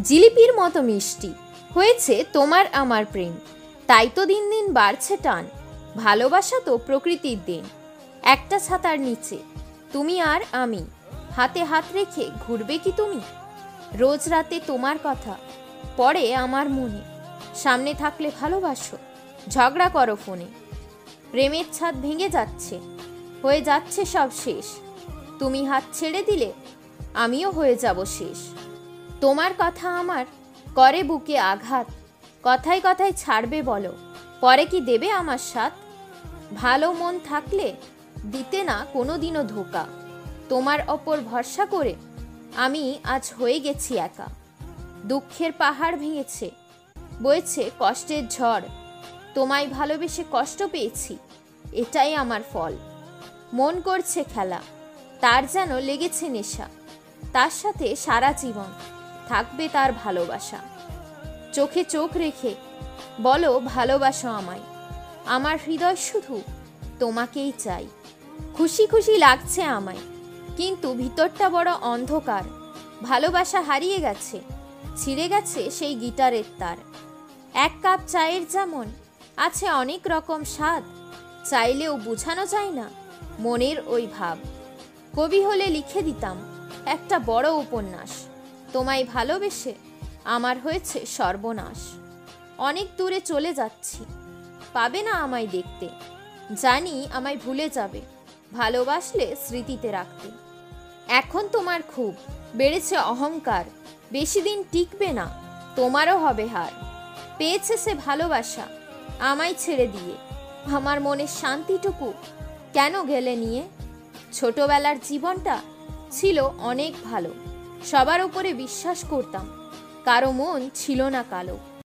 জিলিপির মতো মিষ্টি হয়েছে তোমার আমার প্রেম, তাই তো দিন দিন বাড়ছে টান। ভালোবাসা তো প্রকৃতির দেন, একটা ছাতার নিচে তুমি আর আমি, হাতে হাত রেখে ঘুরবে কি তুমি? রোজ রাতে তোমার কথা পড়ে আমার মনে, সামনে থাকলে ভালোবাসো, ঝগড়া করো ফোনে। প্রেমের ছাদ ভেঙে যাচ্ছে, হয়ে যাচ্ছে সব শেষ। তুমি হাত ছেড়ে দিলে আমিও হয়ে যাব শেষ। তোমার কথা আমার করে বুকে আঘাত, কথায় কথায় ছাড়বে বলো, পরে কি দেবে আমার সাথ? ভালো মন থাকলে দিতে না কোনো দিনও ধোকা, তোমার ওপর ভরসা করে আমি আজ হয়ে গেছি একা। দুঃখের পাহাড় ভেঙেছে, বয়েছে কষ্টের ঝড়, তোমায় ভালোবেসে কষ্ট পেয়েছি, এটাই আমার ফল। মন করছে খেলা, তার যেন লেগেছে নেশা, তার সাথে সারা জীবন থাকবে তার ভালোবাসা। চোখে চোখ রেখে বলো ভালোবাসো আমায়, আমার হৃদয় শুধু তোমাকেই চাই। খুশি খুশি লাগছে আমায়, কিন্তু ভিতরটা বড় অন্ধকার। ভালোবাসা হারিয়ে গেছে, ছিঁড়ে গেছে সেই গিটারের তার। এক কাপ চায়ের যেমন আছে অনেক রকম স্বাদ, চাইলেও বোঝানো যায় না মনের ওই ভাব। কবি হলে লিখে দিতাম একটা বড় উপন্যাস, তোমায় ভালোবেসে আমার হয়েছে সর্বনাশ। অনেক দূরে চলে যাচ্ছি, পাবে না আমায় দেখতে, জানি আমায় ভুলে যাবে, ভালোবাসলে স্মৃতিতে রাখতে। এখন তোমার খুব বেড়েছে অহংকার, বেশি দিন টিকবে না, তোমারও হবে হার। পেয়েছে সে ভালোবাসা আমায় ছেড়ে দিয়ে, আমার মনের শান্তিটুকু কেন গেলে নিয়ে? ছোটবেলার জীবনটা ছিল অনেক ভালো, সবার উপরে বিশ্বাস করতাম, কারো মন ছিল না কালো।